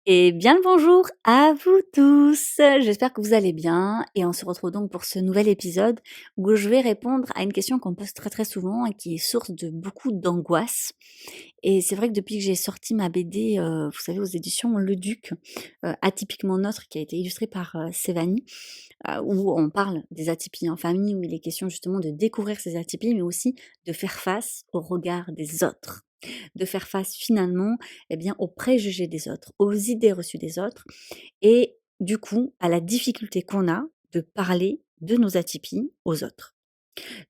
Et bien le bonjour à vous tous. J'espère que vous allez bien et on se retrouve donc pour ce nouvel épisode où je vais répondre à une question qu'on pose très souvent et qui est source de beaucoup d'angoisse. Et c'est vrai que depuis que j'ai sorti ma BD, vous savez aux éditions Le Duc, Atypiquement Nôtre, qui a été illustrée par, Sévanie, où on parle des atypies en famille, où il est question justement de découvrir ces atypies, mais aussi de faire face au regard des autres. De faire face finalement, eh bien, aux préjugés des autres, aux idées reçues des autres et du coup à la difficulté qu'on a de parler de nos atypies aux autres.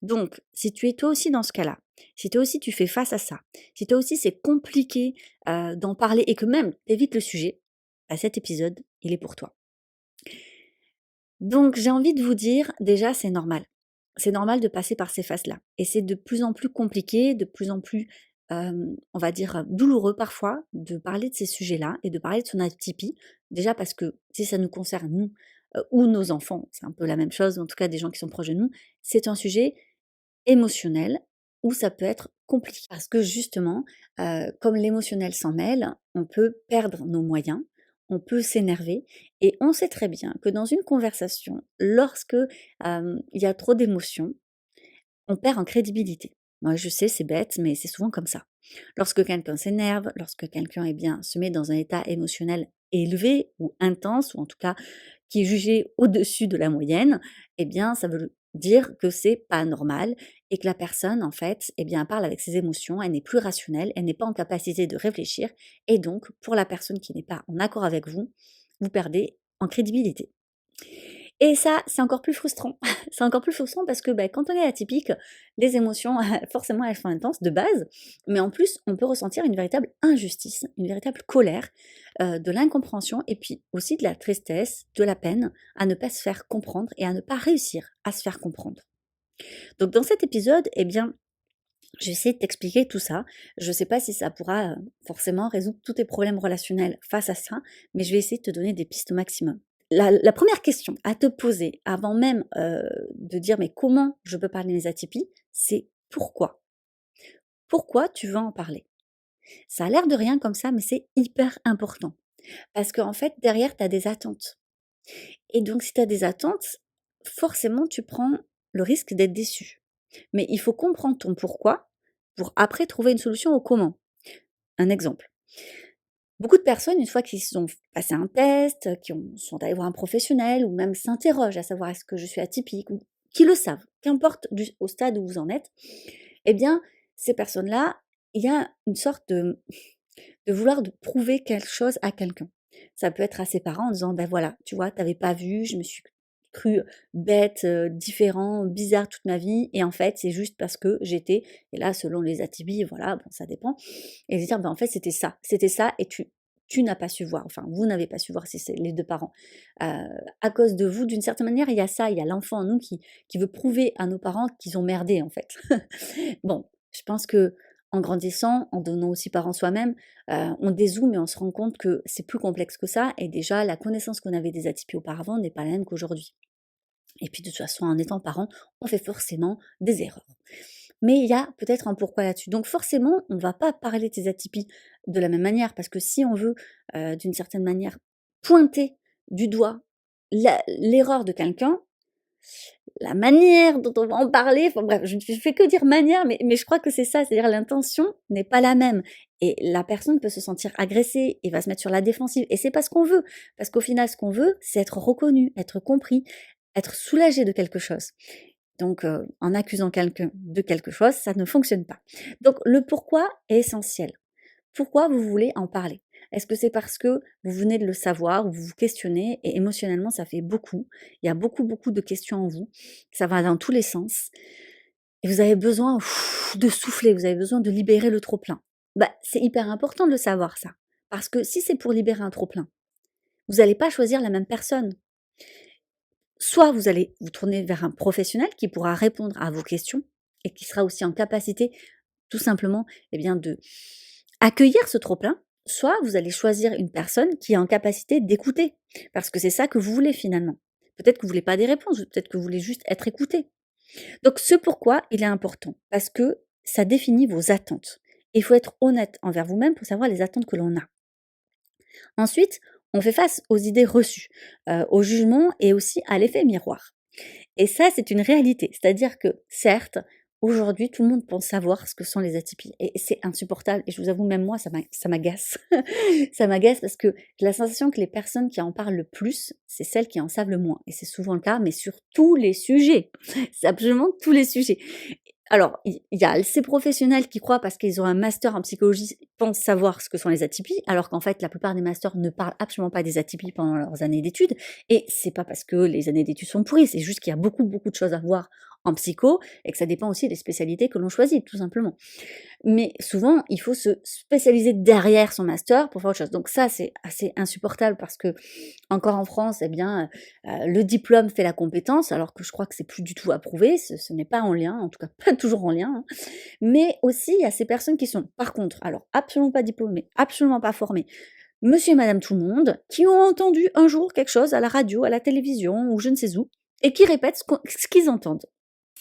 Donc, si tu es toi aussi dans ce cas-là, si toi aussi tu fais face à ça, si toi aussi c'est compliqué d'en parler et que même t'évites le sujet, bah, cet épisode, il est pour toi. Donc, j'ai envie de vous dire, déjà, c'est normal. C'est normal de passer par ces phases-là. Et c'est de plus en plus compliqué, de plus en plus, on va dire, douloureux parfois, de parler de ces sujets-là et de parler de son atypie. Déjà parce que si ça nous concerne, nous, ou nos enfants, c'est un peu la même chose, en tout cas des gens qui sont proches de nous, c'est un sujet émotionnel où ça peut être compliqué. Parce que justement, comme l'émotionnel s'en mêle, on peut perdre nos moyens, on peut s'énerver et on sait très bien que dans une conversation, lorsque, il y a trop d'émotions, on perd en crédibilité. Moi je sais, c'est bête, mais c'est souvent comme ça. Lorsque quelqu'un s'énerve, lorsque quelqu'un, eh bien, se met dans un état émotionnel élevé ou intense ou en tout cas qui est jugé au-dessus de la moyenne, eh bien, ça veut dire que c'est pas normal et que la personne, en fait, eh bien, parle avec ses émotions, elle n'est plus rationnelle, elle n'est pas en capacité de réfléchir et donc, pour la personne qui n'est pas en accord avec vous, vous perdez en crédibilité. Et ça, c'est encore plus frustrant. C'est encore plus frustrant parce que, bah, quand on est atypique, les émotions, forcément, elles sont intenses de base, mais en plus, on peut ressentir une véritable injustice, une véritable colère, de l'incompréhension et puis aussi de la tristesse, de la peine à ne pas se faire comprendre et à ne pas réussir à se faire comprendre. Donc dans cet épisode, eh bien, je vais essayer de t'expliquer tout ça. Je ne sais pas si ça pourra, forcément résoudre tous tes problèmes relationnels face à ça, mais je vais essayer de te donner des pistes au maximum. La 1re question à te poser avant même, de dire: «Mais comment je peux parler de mes atypies?» c'est pourquoi? Pourquoi tu veux en parler? Ça a l'air de rien comme ça, mais c'est hyper important. Parce qu'en fait, derrière, tu as des attentes. Et donc si tu as des attentes, forcément, tu prends le risque d'être déçu. Mais il faut comprendre ton pourquoi, pour après trouver une solution au comment. Un exemple. Beaucoup de personnes, une fois qu'ils ont passé un test, sont allés voir un professionnel ou même s'interrogent à savoir est-ce que je suis atypique ou qui le savent, qu'importe au stade où vous en êtes, eh bien, ces personnes-là, il y a une sorte de vouloir de prouver quelque chose à quelqu'un. Ça peut être à ses parents en disant: «Ben voilà, tu vois, tu avais pas vu, je me suis crue bête, différent, bizarre toute ma vie et en fait, c'est juste parce que j'étais» et là, selon les atypies, voilà, bon, ça dépend et de dire: «Ben, en fait, c'était ça et tu n'as pas su voir». Enfin, vous n'avez pas su voir si c'est les 2 parents. À cause de vous, d'une certaine manière, il y a ça, il y a l'enfant en nous qui veut prouver à nos parents qu'ils ont merdé, en fait. Bon, je pense que en grandissant, en devenant aussi parent soi-même, on dézoome et on se rend compte que c'est plus complexe que ça et déjà la connaissance qu'on avait des atypies auparavant n'est pas la même qu'aujourd'hui. Et puis de toute façon, en étant parent, on fait forcément des erreurs. Mais il y a peut-être un pourquoi là-dessus. Donc forcément, on ne va pas parler de ces atypies de la même manière parce que si on veut, d'une certaine manière, pointer du doigt l'erreur de quelqu'un, la manière dont on va en parler, enfin bref, je ne fais que dire manière, mais je crois que c'est ça, c'est-à-dire l'intention n'est pas la même. Et la personne peut se sentir agressée et va se mettre sur la défensive. Et c'est pas ce qu'on veut. Parce qu'au final, ce qu'on veut, c'est être reconnu, être compris, être soulagé de quelque chose. Donc, en accusant quelqu'un de quelque chose, ça ne fonctionne pas. Donc, le pourquoi est essentiel. Pourquoi vous voulez en parler? Est-ce que c'est parce que vous venez de le savoir ou vous vous questionnez et émotionnellement ça fait beaucoup? Il y a beaucoup de questions en vous, ça va dans tous les sens et vous avez besoin de souffler, vous avez besoin de libérer le trop-plein. Bah, c'est hyper important de le savoir ça, parce que si c'est pour libérer un trop-plein, vous n'allez pas choisir la même personne. Soit vous allez vous tourner vers un professionnel qui pourra répondre à vos questions et qui sera aussi en capacité tout simplement, eh bien, de accueillir ce trop-plein, soit vous allez choisir une personne qui est en capacité d'écouter. Parce que c'est ça que vous voulez finalement. Peut-être que vous voulez pas des réponses, peut-être que vous voulez juste être écouté. Donc ce pourquoi, il est important, parce que ça définit vos attentes. Il faut être honnête envers vous-même pour savoir les attentes que l'on a. Ensuite, on fait face aux idées reçues, au jugement et aussi à l'effet miroir. Et ça, c'est une réalité. C'est-à-dire que, certes, aujourd'hui, tout le monde pense savoir ce que sont les atypies et c'est insupportable et je vous avoue, même moi, ça m'agace. Ça m'agace parce que j'ai la sensation que les personnes qui en parlent le plus, c'est celles qui en savent le moins et c'est souvent le cas, mais sur tous les sujets. C'est absolument tous les sujets. Alors, il y a ces professionnels qui croient parce qu'ils ont un master en psychologie, pensent savoir ce que sont les atypies, alors qu'en fait, la plupart des masters ne parlent absolument pas des atypies pendant leurs années d'études. Et c'est pas parce que les années d'études sont pourries, c'est juste qu'il y a beaucoup, beaucoup de choses à voir en psycho et que ça dépend aussi des spécialités que l'on choisit, tout simplement. Mais souvent, il faut se spécialiser derrière son master pour faire autre chose. Donc ça, c'est assez insupportable parce que, encore en France, eh bien, le diplôme fait la compétence, alors que je crois que c'est plus du tout approuvé, ce n'est pas en lien, en tout cas pas toujours en lien, hein. Mais aussi, il y a ces personnes qui sont, par contre, alors absolument pas diplômées, absolument pas formées, monsieur et madame tout le monde, qui ont entendu un jour quelque chose à la radio, à la télévision ou je ne sais où, et qui répètent ce qu'ils entendent.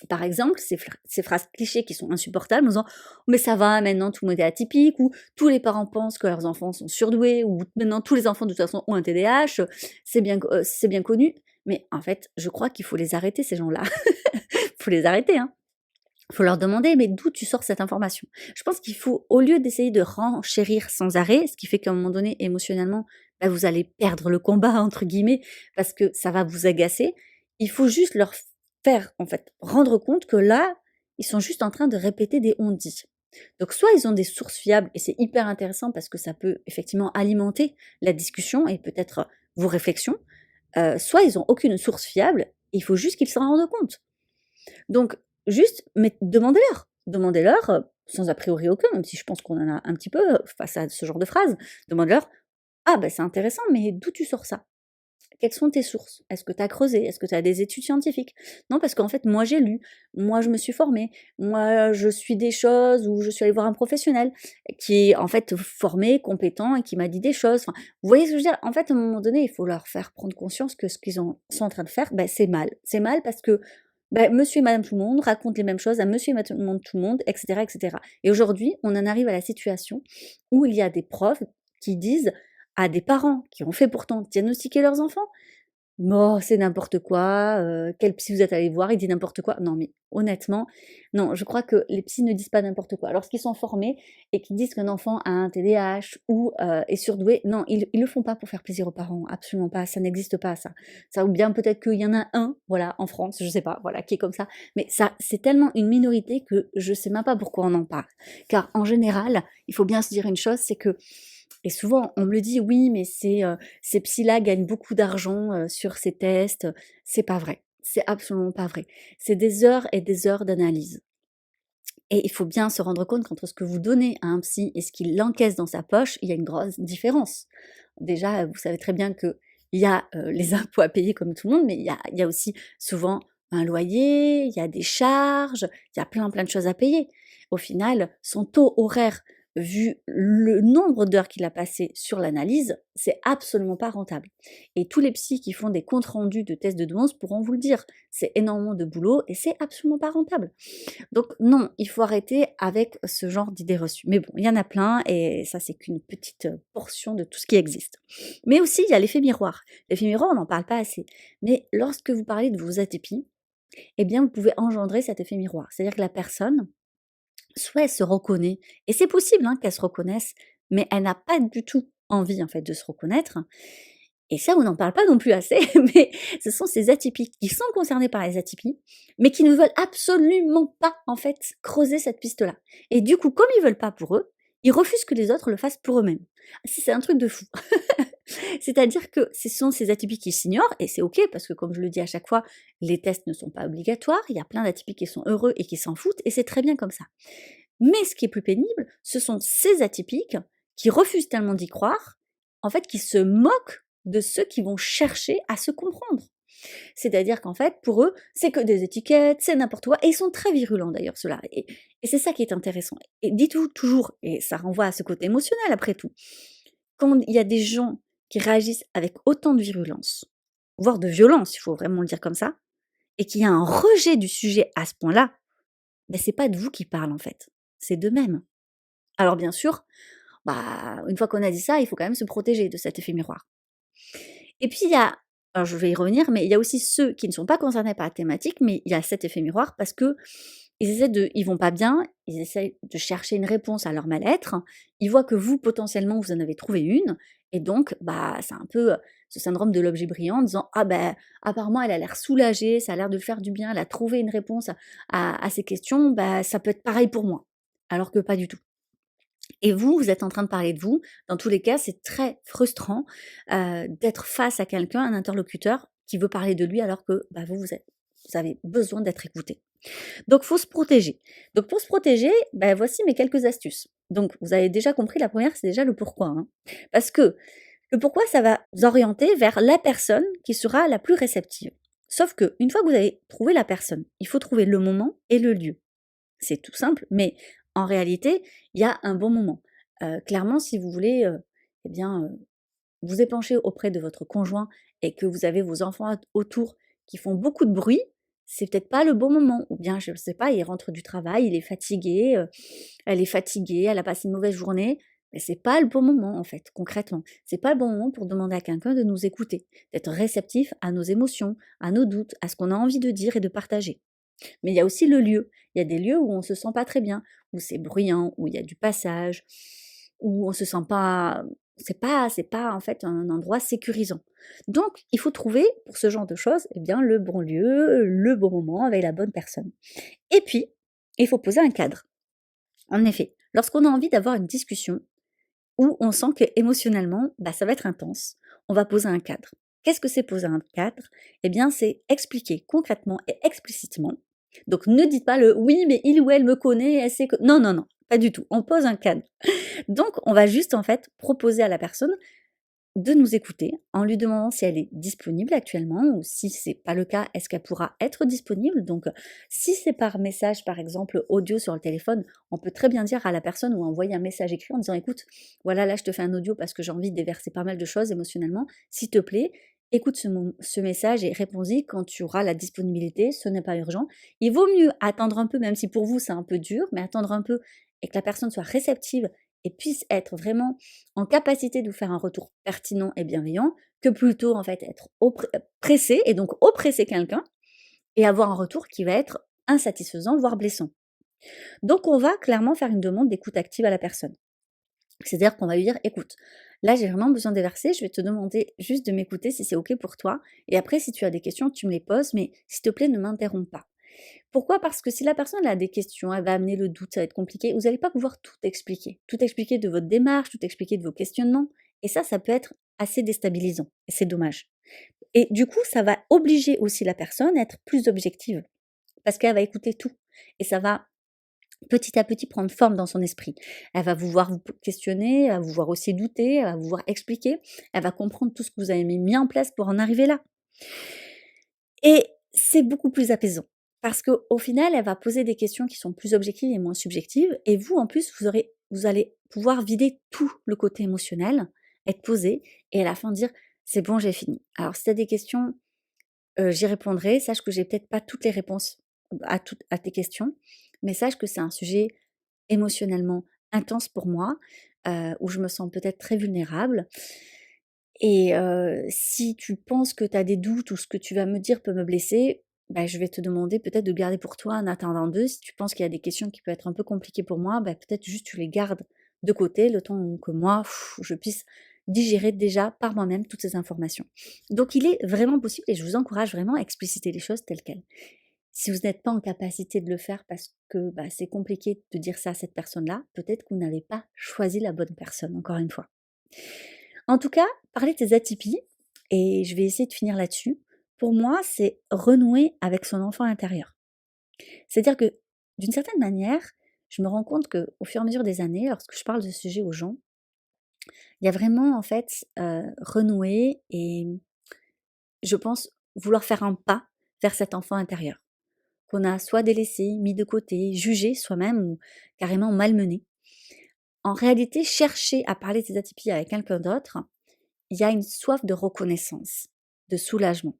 Par exemple, ces phrases clichés qui sont insupportables, en disant «Mais ça va, maintenant tout le monde est atypique» ou «Tous les parents pensent que leurs enfants sont surdoués» ou «Maintenant tous les enfants de toute façon ont un TDAH, c'est bien connu». Mais en fait, je crois qu'il faut les arrêter ces gens-là. Il faut les arrêter, hein. Il faut leur demander: «Mais d'où tu sors cette information?» Je pense qu'il faut, au lieu d'essayer de renchérir sans arrêt, ce qui fait qu'à un moment donné, émotionnellement, bah, vous allez «perdre le combat» entre guillemets, parce que ça va vous agacer, il faut juste leur faire, en fait, rendre compte que là, ils sont juste en train de répéter des on-dit. Donc soit ils ont des sources fiables et c'est hyper intéressant parce que ça peut effectivement alimenter la discussion et peut-être vos réflexions, soit ils ont aucune source fiable, et il faut juste qu'ils s'en rendent compte. Donc, juste, mais demandez-leur. Demandez-leur, sans a priori aucun, même si je pense qu'on en a un petit peu face à ce genre de phrase. Demandez-leur: «Ah bah, c'est intéressant, mais d'où tu sors ça? Quelles sont tes sources? Est-ce que tu as creusé? Est-ce que tu as des études scientifiques?» «Non, parce qu'en fait, moi j'ai lu, moi je me suis formée, moi je suis des choses ou je suis allée voir un professionnel qui est en fait formé, compétent et qui m'a dit des choses». Enfin, vous voyez ce que je veux dire? En fait, à un moment donné, il faut leur faire prendre conscience que ce qu'ils sont en train de faire, bah, c'est mal. C'est mal parce que bah, monsieur et madame tout le monde racontent les mêmes choses à monsieur et madame tout le monde, et cetera, et cetera. Et aujourd'hui, on en arrive à la situation où il y a des profs qui disent à des parents qui ont fait pourtant diagnostiquer leurs enfants: «Oh, c'est n'importe quoi, quel psy vous êtes allés voir? Il dit n'importe quoi». Non, mais honnêtement, non, je crois que les psys ne disent pas n'importe quoi. Lorsqu'ils sont formés et qu'ils disent qu'un enfant a un TDAH ou est surdoué, non, ils le font pas pour faire plaisir aux parents, absolument pas, ça n'existe pas ça. Ça, ou bien peut-être qu'il y en a un, voilà, en France, je sais pas, voilà, qui est comme ça, mais ça, c'est tellement une minorité que je sais même pas pourquoi on en parle. Car en général, il faut bien se dire une chose, c'est que, et souvent on me le dit: «Oui, mais ces psys-là gagnent beaucoup d'argent, sur ces tests». C'est pas vrai, c'est absolument pas vrai. C'est des heures et des heures d'analyse et il faut bien se rendre compte qu'entre ce que vous donnez à un psy et ce qu'il encaisse dans sa poche, il y a une grosse différence. Déjà, vous savez très bien qu'il y a, les impôts à payer comme tout le monde, mais il y a aussi souvent un loyer, il y a des charges, il y a plein, plein de choses à payer. Au final, son taux horaire, vu le nombre d'heures qu'il a passé sur l'analyse, c'est absolument pas rentable. Et tous les psys qui font des comptes rendus de tests de douance pourront vous le dire. C'est énormément de boulot et c'est absolument pas rentable. Donc non, il faut arrêter avec ce genre d'idées reçues. Mais bon, il y en a plein et ça, c'est qu'une petite portion de tout ce qui existe. Mais aussi, il y a l'effet miroir. L'effet miroir, on n'en parle pas assez. Mais lorsque vous parlez de vos atypies, eh bien, vous pouvez engendrer cet effet miroir. C'est-à-dire que la personne, soit elle se reconnaît, et c'est possible hein, qu'elle se reconnaisse, mais elle n'a pas du tout envie en fait de se reconnaître. Et ça, on n'en parle pas non plus assez, mais ce sont ces atypiques qui sont concernés par les atypies, mais qui ne veulent absolument pas, en fait, creuser cette piste-là. Et du coup, comme ils veulent pas pour eux, ils refusent que les autres le fassent pour eux-mêmes. C'est un truc de fou. C'est-à-dire que ce sont ces atypiques qui s'ignorent, et c'est ok, parce que comme je le dis à chaque fois, les tests ne sont pas obligatoires, il y a plein d'atypiques qui sont heureux et qui s'en foutent, et c'est très bien comme ça. Mais ce qui est plus pénible, ce sont ces atypiques qui refusent tellement d'y croire, en fait, qui se moquent de ceux qui vont chercher à se comprendre. C'est-à-dire qu'en fait, pour eux, c'est que des étiquettes, c'est n'importe quoi, et ils sont très virulents d'ailleurs, ceux-là. Et c'est ça qui est intéressant. Et dites-vous toujours, et ça renvoie à ce côté émotionnel après tout, quand il y a des gens qui réagissent avec autant de virulence, voire de violence, il faut vraiment le dire comme ça, et qu'il y a un rejet du sujet à ce point-là, ben c'est pas de vous qui parlent en fait, c'est d'eux-mêmes. Alors bien sûr, bah, une fois qu'on a dit ça, il faut quand même se protéger de cet effet miroir. Et puis il y a alors je vais y revenir, mais il y a aussi ceux qui ne sont pas concernés par la thématique, mais il y a cet effet miroir parce qu'ils essaient ils vont pas bien, ils essaient de chercher une réponse à leur mal-être. Ils voient que vous, potentiellement, vous en avez trouvé une et donc bah, c'est un peu, ce syndrome de l'objet brillant en disant: «Ah ben apparemment elle a l'air soulagée, ça a l'air de lui faire du bien, elle a trouvé une réponse à ses questions, bah, ça peut être pareil pour moi». Alors que pas du tout. Et vous, vous êtes en train de parler de vous. Dans tous les cas, c'est très frustrant, d'être face à quelqu'un, un interlocuteur qui veut parler de lui alors que, bah, vous avez besoin d'être écouté. Donc faut se protéger. Donc pour se protéger, bah, voici mes quelques astuces. Donc vous avez déjà compris, la première, c'est déjà le pourquoi, hein. Parce que le pourquoi, ça va vous orienter vers la personne qui sera la plus réceptive. Sauf qu'une fois que vous avez trouvé la personne, il faut trouver le moment et le lieu. C'est tout simple, mais en réalité, il y a un bon moment. Clairement, si vous voulez, eh bien, vous épancher auprès de votre conjoint et que vous avez vos enfants autour qui font beaucoup de bruit, c'est peut-être pas le bon moment. Ou bien, je ne sais pas, il rentre du travail, il est fatigué, elle est fatiguée, elle a passé une mauvaise journée. Mais c'est pas le bon moment, en fait, concrètement. C'est pas le bon moment pour demander à quelqu'un de nous écouter, d'être réceptif à nos émotions, à nos doutes, à ce qu'on a envie de dire et de partager. Mais il y a aussi le lieu. Il y a des lieux où on se sent pas très bien, où c'est bruyant, où il y a du passage, où on se sent pas c'est pas en fait un endroit sécurisant. Donc il faut trouver pour ce genre de choses, eh bien le bon lieu, le bon moment avec la bonne personne. Et puis, il faut poser un cadre. En effet, lorsqu'on a envie d'avoir une discussion où on sent que émotionnellement, bah, ça va être intense, on va poser un cadre. Qu'est-ce que c'est poser un cadre? Eh bien, c'est expliquer concrètement et explicitement. Donc, ne dites pas le oui, mais il ou elle me connaît, elle sait que. Non, non, non, pas du tout. On pose un cadre. Donc, on va juste en fait proposer à la personne de nous écouter en lui demandant si elle est disponible actuellement ou si c'est pas le cas, est-ce qu'elle pourra être disponible. Donc, si c'est par message, par exemple, audio sur le téléphone, on peut très bien dire à la personne ou envoyer un message écrit en disant: «Écoute, voilà, là, je te fais un audio parce que j'ai envie de déverser pas mal de choses émotionnellement. S'il te plaît, écoute ce message et réponds-y quand tu auras la disponibilité, ce n'est pas urgent». Il vaut mieux attendre un peu, même si pour vous c'est un peu dur, mais attendre un peu et que la personne soit réceptive et puisse être vraiment en capacité de vous faire un retour pertinent et bienveillant, que plutôt en fait être pressé et donc oppresser quelqu'un et avoir un retour qui va être insatisfaisant, voire blessant. Donc on va clairement faire une demande d'écoute active à la personne. C'est-à-dire qu'on va lui dire: «Écoute, là j'ai vraiment besoin de déverser, je vais te demander juste de m'écouter si c'est OK pour toi et après si tu as des questions, tu me les poses, mais s'il te plaît ne m'interromps pas». Pourquoi? Parce que si la personne a des questions, elle va amener le doute, ça va être compliqué. Vous n'allez pas pouvoir tout expliquer. Tout expliquer de votre démarche, tout expliquer de vos questionnements. Et ça peut être assez déstabilisant. Et c'est dommage. Et du coup, ça va obliger aussi la personne à être plus objective. Parce qu'elle va écouter tout. Et ça va petit à petit prendre forme dans son esprit. Elle va vous voir vous questionner, elle va vous voir aussi douter, elle va vous voir expliquer. Elle va comprendre tout ce que vous avez mis en place pour en arriver là. Et c'est beaucoup plus apaisant. Parce qu'au final, elle va poser des questions qui sont plus objectives et moins subjectives. Et vous, en plus, vous allez pouvoir vider tout le côté émotionnel, être posé, et à la fin dire: «C'est bon, j'ai fini». Alors si tu as des questions, j'y répondrai. Sache que j'ai peut-être pas toutes les réponses à tes questions, mais sache que c'est un sujet émotionnellement intense pour moi, où je me sens peut-être très vulnérable et si tu penses que tu as des doutes ou ce que tu vas me dire peut me blesser, bah, je vais te demander peut-être de garder pour toi en attendant d'eux. Si tu penses qu'il y a des questions qui peuvent être un peu compliquées pour moi, bah, peut-être juste tu les gardes de côté le temps que moi, je puisse digérer déjà par moi-même toutes ces informations. Donc il est vraiment possible et je vous encourage vraiment à expliciter les choses telles quelles. Si vous n'êtes pas en capacité de le faire parce que, bah, c'est compliqué de dire ça à cette personne-là, peut-être que vous n'avez pas choisi la bonne personne, encore une fois. En tout cas, parler de tes atypies, et je vais essayer de finir là-dessus, pour moi, c'est renouer avec son enfant intérieur. C'est-à-dire que, d'une certaine manière, je me rends compte qu'au fur et à mesure des années, lorsque je parle de ce sujet aux gens, il y a vraiment en fait renouer et je pense vouloir faire un pas vers cet enfant intérieur qu'on a soit délaissé, mis de côté, jugé soi-même ou carrément malmené. En réalité, chercher à parler de ses atypies avec quelqu'un d'autre, il y a une soif de reconnaissance, de soulagement.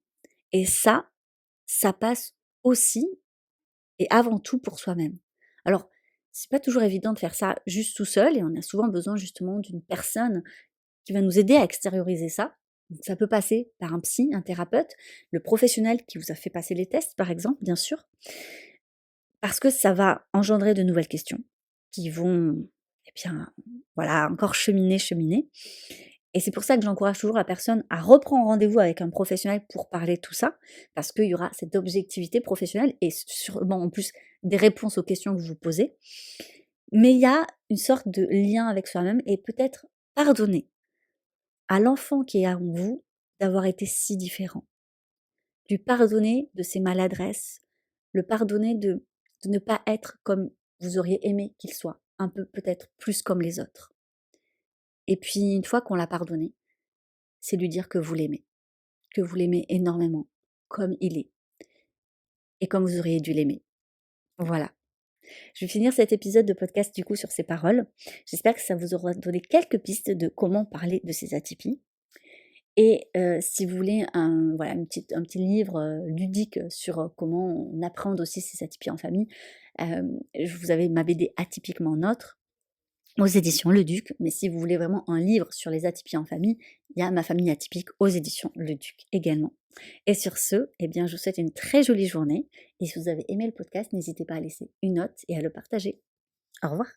Et ça passe aussi et avant tout pour soi-même. Alors, c'est pas toujours évident de faire ça juste tout seul et on a souvent besoin justement d'une personne qui va nous aider à extérioriser ça. Donc ça peut passer par un psy, un thérapeute, le professionnel qui vous a fait passer les tests par exemple, bien sûr, parce que ça va engendrer de nouvelles questions qui vont, eh bien, voilà, encore cheminer. Et c'est pour ça que j'encourage toujours la personne à reprendre rendez-vous avec un professionnel pour parler de tout ça, parce qu'il y aura cette objectivité professionnelle et sûrement en plus des réponses aux questions que vous vous posez. Mais il y a une sorte de lien avec soi-même et peut-être pardonner à l'enfant qui est en vous d'avoir été si différent. Lui pardonner de ses maladresses, le pardonner de ne pas être comme vous auriez aimé qu'il soit, un peu peut-être plus comme les autres. Et puis une fois qu'on l'a pardonné, c'est lui dire que vous l'aimez énormément, comme il est, et comme vous auriez dû l'aimer. Voilà. Je vais finir cet épisode de podcast du coup sur ces paroles. J'espère que ça vous aura donné quelques pistes de comment parler de ces atypies. Et si vous voulez voilà, un petit livre ludique sur comment on appréhende aussi ces atypies en famille, vous avez ma BD Atypiquement Nôtre aux éditions Le Duc. Mais si vous voulez vraiment un livre sur les atypies en famille, il y a Ma famille atypique aux éditions Le Duc également. Et sur ce, eh bien, je vous souhaite une très jolie journée. Et si vous avez aimé le podcast, n'hésitez pas à laisser une note et à le partager. Au revoir.